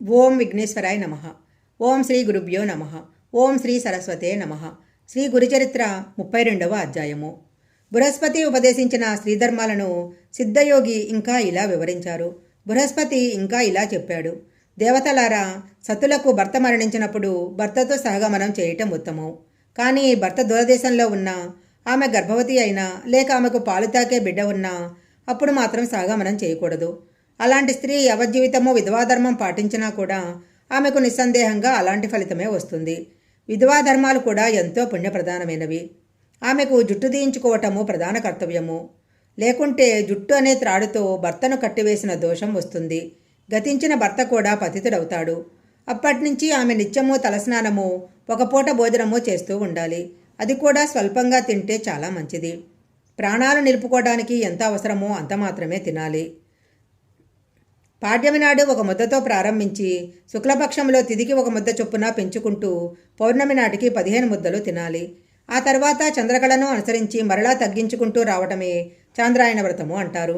ఓం విఘ్నేశ్వరాయ నమ. ఓం శ్రీ గురుభ్యో నమ. ఓం శ్రీ సరస్వతే నమ. శ్రీ గురుచరిత్ర 32వ అధ్యాయము. బృహస్పతి ఉపదేశించిన శ్రీధర్మాలను సిద్ధయోగి ఇంకా ఇలా వివరించారు. బృహస్పతి ఇంకా ఇలా చెప్పాడు. దేవతలారా, సతులకు భర్త మరణించినప్పుడు భర్తతో సహగమనం చేయటం ఉత్తమం. కానీ భర్త దూరదేశంలో ఉన్నా, ఆమె గర్భవతి అయినా, లేక ఆమెకు పాలు తాకే బిడ్డ ఉన్నా అప్పుడు మాత్రం సహగమనం చేయకూడదు. అలాంటి స్త్రీ యవజ్జీవితము విధవాధర్మం పాటించినా కూడా ఆమెకు నిస్సందేహంగా అలాంటి ఫలితమే వస్తుంది. విధవాధర్మాలు కూడా ఎంతో పుణ్యప్రధానమైనవి. ఆమెకు జుట్టు తీయించుకోవటము ప్రధాన కర్తవ్యము. లేకుంటే జుట్టు అనే త్రాడుతో భర్తను కట్టివేసిన దోషం వస్తుంది. గతించిన భర్త కూడా పతితుడవుతాడు. అప్పటినుంచి ఆమె నిత్యము తలస్నానము, ఒక పూట భోజనము చేస్తూ ఉండాలి. అది కూడా స్వల్పంగా తింటే చాలా మంచిది. ప్రాణాలు నిలుపుకోవడానికి ఎంత అవసరమో అంత మాత్రమే తినాలి. పాడ్యమి నాడు ఒక ముద్దతో ప్రారంభించి శుక్లపక్షంలో తిదికి ఒక ముద్ద చొప్పున పెంచుకుంటూ పౌర్ణమి నాటికి 15 ముద్దలు తినాలి. ఆ తర్వాత చంద్రకళను అనుసరించి మరలా తగ్గించుకుంటూ రావటమే చాంద్రాయణ వ్రతము అంటారు.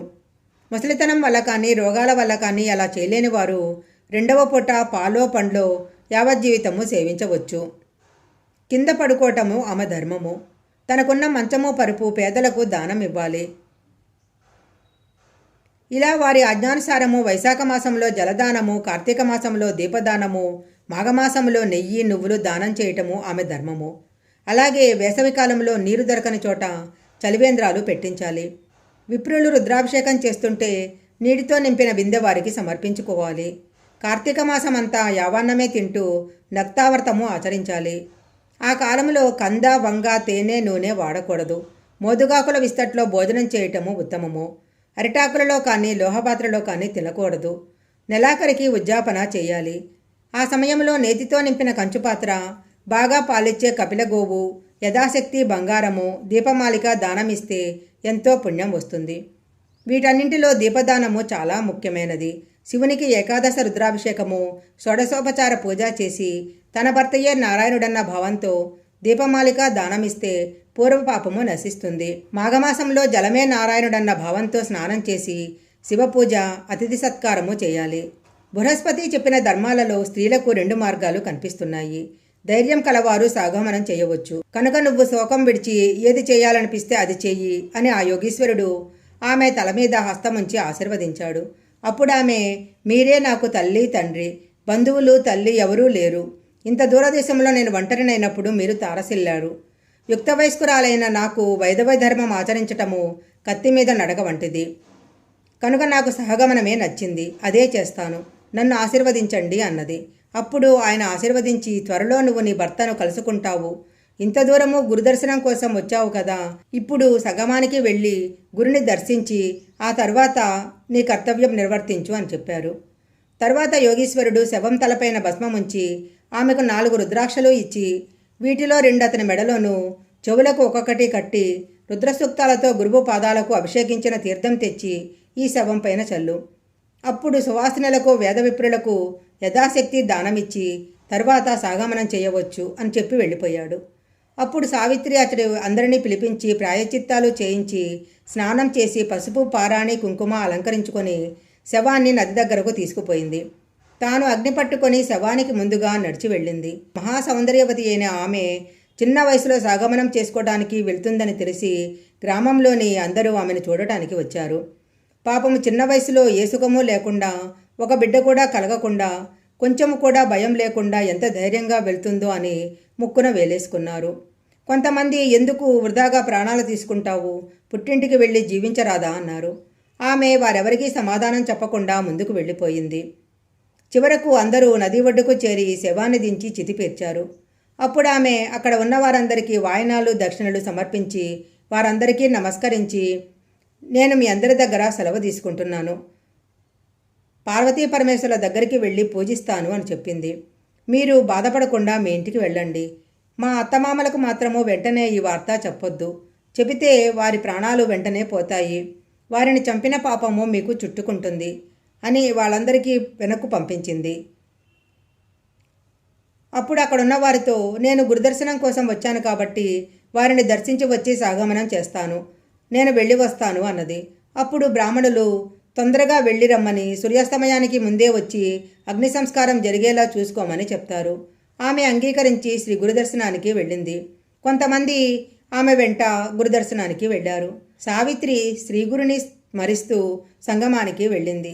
ముసలితనం వల్ల కానీ, రోగాల వల్ల కానీ అలా చేయలేని వారు రెండవ పూట పాలో పండ్లో యావజ్జీవితము సేవించవచ్చు. కింద పడుకోవటము ఆమె ధర్మము. తనకున్న మంచము పరుపు పేదలకు దానం ఇవ్వాలి. ఇలా వారి ఆజ్ఞానుసారము వైశాఖ మాసంలో జలదానము, కార్తీక మాసంలో దీపదానము, మాఘమాసంలో నెయ్యి నువ్వులు దానం చేయటము ఆమె ధర్మము. అలాగే వేసవికాలంలో నీరు దొరకని చోట చలివేంద్రాలు పెట్టించాలి. విప్రులు రుద్రాభిషేకం చేస్తుంటే నీటితో నింపిన బిందె వారికి సమర్పించుకోవాలి. కార్తీక మాసం అంతా యావాన్నమే తింటూ నక్తావర్తము ఆచరించాలి. ఆ కాలంలో కంద, వంగ, తేనె, నూనె వాడకూడదు. మోదుగాకుల విస్తట్లో భోజనం చేయటము ఉత్తమము. అరిటాకులలో కానీ, లోహపాత్రలో కానీ తినకూడదు. నెలాఖరికి ఉద్యాపన చేయాలి. ఆ సమయంలో నేతితో నింపిన కంచుపాత్ర, బాగా పాలిచ్చే కపిలగోవు, యథాశక్తి బంగారము, దీపమాలిక దానమిస్తే ఎంతో పుణ్యం వస్తుంది. వీటన్నింటిలో దీపదానము చాలా ముఖ్యమైనది. శివునికి ఏకాదశ రుద్రాభిషేకము, షోడశోపచార పూజ చేసి తన భర్తయే నారాయణుడన్న భావంతో దీపమాలిక దానమిస్తే పూర్వపాపము నశిస్తుంది. మాఘమాసంలో జలమే నారాయణుడన్న భావంతో స్నానం చేసి శివపూజ, అతిథి సత్కారము చేయాలి. బృహస్పతి చెప్పిన ధర్మాలలో స్త్రీలకు 2 మార్గాలు కనిపిస్తున్నాయి. ధైర్యం కలవారు సాగమనం చేయవచ్చు. కనుక నువ్వు శోకం విడిచి ఏది చేయాలనిపిస్తే అది చెయ్యి అని ఆ యోగీశ్వరుడు ఆమె తల మీద హస్తముంచి ఆశీర్వదించాడు. అప్పుడు ఆమె, మీరే నాకు తల్లి, తండ్రి, బంధువులు, తల్లి ఎవరూ లేరు. ఇంత దూరదేశంలో నేను ఒంటరినైనప్పుడు మీరు తారసిల్లారు. యుక్త వయస్కురాలైన నాకు వైదవ ధర్మం ఆచరించటము కత్తి మీద నడక వంటిది. కనుక నాకు సహగమనమే నచ్చింది. అదే చేస్తాను. నన్ను ఆశీర్వదించండి అన్నది. అప్పుడు ఆయన ఆశీర్వదించి, త్వరలో నువ్వు నీ భర్తను కలుసుకుంటావు. ఇంత దూరము గురుదర్శనం కోసం వచ్చావు కదా, ఇప్పుడు సగమానికి వెళ్ళి గురుని దర్శించి ఆ తర్వాత నీ కర్తవ్యం నిర్వర్తించు అని చెప్పారు. తర్వాత యోగీశ్వరుడు శవం తలపైన భస్మముంచి ఆమెకు 4 రుద్రాక్షలు ఇచ్చి వీటిలో 2 అతని మెడలోనూ, చెవులకు ఒక్కొక్కటి కట్టి రుద్రసూక్తాలతో గురువు పాదాలకు అభిషేకించిన తీర్థం తెచ్చి ఈ శవం పైన చల్లు. అప్పుడు సువాసినులకు, వేదవిప్రులకు యథాశక్తి దానమిచ్చి తర్వాత సాగమనం చేయవచ్చు అని చెప్పి వెళ్ళిపోయాడు. అప్పుడు సావిత్రి అతడు అందరినీ పిలిపించి ప్రాయచిత్తాలు చేయించి స్నానం చేసి పసుపు, పారాణి, కుంకుమ అలంకరించుకొని శవాన్ని నది దగ్గరకు తీసుకుపోయింది. తాను అగ్ని పట్టుకొని శవానికి ముందుగా నడిచి వెళ్ళింది. మహాసౌందర్యవతి అయిన ఆమె చిన్న వయసులో సాగమనం చేసుకోవడానికి వెళ్తుందని తెలిసి గ్రామంలోని అందరూ ఆమెను చూడటానికి వచ్చారు. పాపము చిన్న వయసులో ఏ సుఖమూ లేకుండా, ఒక బిడ్డ కూడా కలగకుండా, కొంచెము కూడా భయం లేకుండా ఎంత ధైర్యంగా వెళ్తుందో అని ముక్కున వేలేసుకున్నారు. కొంతమంది, ఎందుకు వృధాగా ప్రాణాలు తీసుకుంటావు, పుట్టింటికి వెళ్ళి జీవించరాదా అన్నారు. ఆమె వారెవరికీ సమాధానం చెప్పకుండా ముందుకు వెళ్ళిపోయింది. చివరకు అందరూ నది ఒడ్డుకు చేరి శవాన్ని దించి చితిపేర్చారు. అప్పుడు ఆమె అక్కడ ఉన్న వారందరికీ వాయనాలు, దక్షిణలు సమర్పించి వారందరికీ నమస్కరించి, నేను మీ అందరి దగ్గర సెలవు తీసుకుంటున్నాను. పార్వతీ పరమేశ్వరుల దగ్గరికి వెళ్ళి పూజిస్తాను అని చెప్పింది. మీరు బాధపడకుండా మీ ఇంటికి వెళ్ళండి. మా అత్తమామలకు మాత్రము వెంటనే ఈ వార్త చెప్పొద్దు. చెబితే వారి ప్రాణాలు వెంటనే పోతాయి. వారిని చంపిన పాపము మీకు చుట్టుకుంటుంది అని వాళ్ళందరికీ వెనక్కు పంపించింది. అప్పుడు అక్కడున్న వారితో, నేను గురుదర్శనం కోసం వచ్చాను కాబట్టి వారిని దర్శించి వచ్చి సాగమనం చేస్తాను. నేను వెళ్ళి వస్తాను అన్నది. అప్పుడు బ్రాహ్మణులు, తొందరగా వెళ్ళి రమ్మని, సూర్యాస్తమయానికి ముందే వచ్చి అగ్ని సంస్కారం జరిగేలా చూసుకోమని చెప్తారు. ఆమె అంగీకరించి శ్రీ గురుదర్శనానికి వెళ్ళింది. కొంతమంది ఆమె వెంట గురుదర్శనానికి వెళ్ళారు. సావిత్రి శ్రీగురుని స్మరిస్తూ సంగమానికి వెళ్ళింది.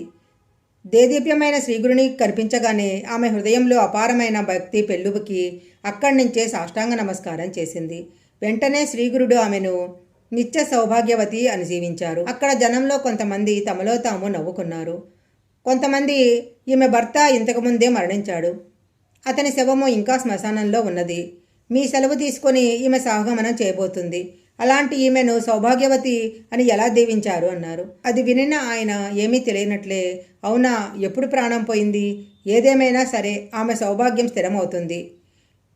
దేదీప్యమైన శ్రీగురుని కనిపించగానే ఆమె హృదయంలో అపారమైన భక్తి పెళ్ళుబుకి అక్కడి నుంచే సాష్టాంగ నమస్కారం చేసింది. వెంటనే శ్రీగురుడు ఆమెను నిత్య సౌభాగ్యవతి అని జీవించారు. అక్కడ జనంలో కొంతమంది తమలో తాము నవ్వుకున్నారు. కొంతమంది ఈమె భర్త ఇంతకుముందే మరణించాడు, అతని శవము ఇంకా శ్మశానంలో ఉన్నది, మీ సెలవు తీసుకొని ఈమె సహగమనం చేయబోతుంది, అలాంటి ఈమెను సౌభాగ్యవతి అని ఎలా దీవించారు అన్నారు. అది వినిన ఆయన ఏమీ తెలియనట్లే, అవునా, ఎప్పుడు ప్రాణం పోయింది, ఏదేమైనా సరే ఆమె సౌభాగ్యం స్థిరమవుతుంది,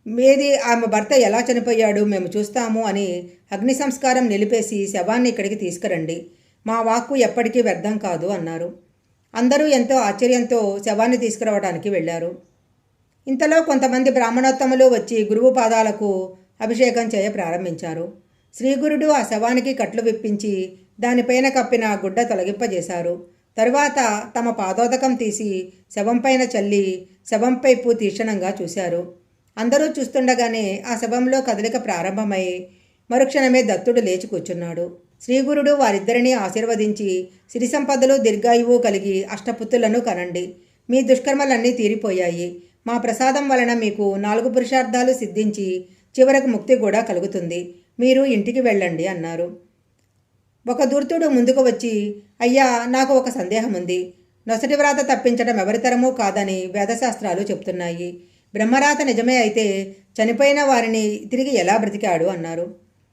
మీది ఆమె భర్త ఎలా చనిపోయాడు మేము చూస్తాము అని అగ్ని సంస్కారం నిలిపేసి శవాన్ని ఇక్కడికి తీసుకురండి, మా వాక్కు ఎప్పటికీ వ్యర్థం కాదు అన్నారు. అందరూ ఎంతో ఆశ్చర్యంతో శవాన్ని తీసుకురావడానికి వెళ్ళారు. ఇంతలో కొంతమంది బ్రాహ్మణోత్తములు వచ్చి గురువు పాదాలకు అభిషేకం చేయ ప్రారంభించారు. శ్రీగురుడు ఆ శవానికి కట్లు విప్పించి దానిపైన కప్పిన గుడ్డ తొలగింపజేశారు. తరువాత తమ పాదోదకం తీసి శవంపైన చల్లి శవంపైపు తీక్షణంగా చూశారు. అందరూ చూస్తుండగానే ఆ శవంలో కదలిక ప్రారంభమై మరుక్షణమే దత్తుడు లేచి కూర్చున్నాడు. శ్రీగురుడు వారిద్దరినీ ఆశీర్వదించి సిరి సంపదలు దీర్ఘాయువు కలిగి అష్టపుత్రులను కనండి, మీ దుష్కర్మలన్నీ తీరిపోయాయి, మా ప్రసాదం వలన మీకు 4 పురుషార్థాలు సిద్ధించి చివరకు ముక్తి కూడా కలుగుతుంది, మీరు ఇంటికి వెళ్ళండి అన్నారు. ఒక ధూర్తుడు ముందుకు వచ్చి, అయ్యా, నాకు ఒక సందేహం ఉంది, నొసటి వ్రాత తప్పించడం ఎవరితరమూ కాదని వేదశాస్త్రాలు చెప్తున్నాయి, బ్రహ్మరాత నిజమే అయితే చనిపోయిన వారిని తిరిగి ఎలా బ్రతికాడు అన్నారు.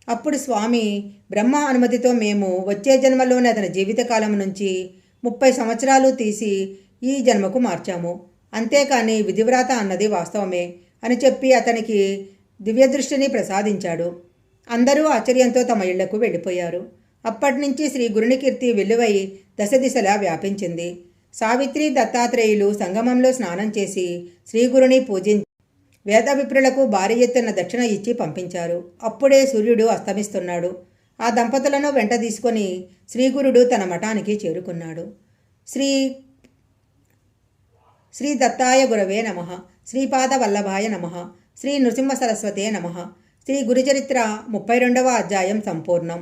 అప్పుడు స్వామి, బ్రహ్మ అనుమతితో మేము వచ్చే జన్మలోని అతని జీవితకాలం నుంచి 30 సంవత్సరాలు తీసి ఈ జన్మకు మార్చాము, అంతేకాని విధివ్రాత అన్నది వాస్తవమే అని చెప్పి అతనికి దివ్యదృష్టిని ప్రసాదించాడు. అందరూ ఆశ్చర్యంతో తమ ఇళ్లకు వెళ్ళిపోయారు. అప్పటినుంచి శ్రీ గురుని కీర్తి వెల్లువై దశ దిశలా వ్యాపించింది. సావిత్రి, దత్తాత్రేయులు సంగమంలో స్నానం చేసి శ్రీగురుని పూజించి వేద విప్రులకు భారీ ఎత్తున దక్షిణ ఇచ్చి పంపించారు. అప్పుడే సూర్యుడు అస్తమిస్తున్నాడు. ఆ దంపతులను వెంట తీసుకొని శ్రీగురుడు తన మఠానికి చేరుకున్నాడు. శ్రీ దత్తాయ గురవే నమః, శ్రీపాద వల్లభాయ నమః, శ్రీ నృసింహ సరస్వతే నమః. శ్రీ గురుచరిత్ర 32వ అధ్యాయం సంపూర్ణం.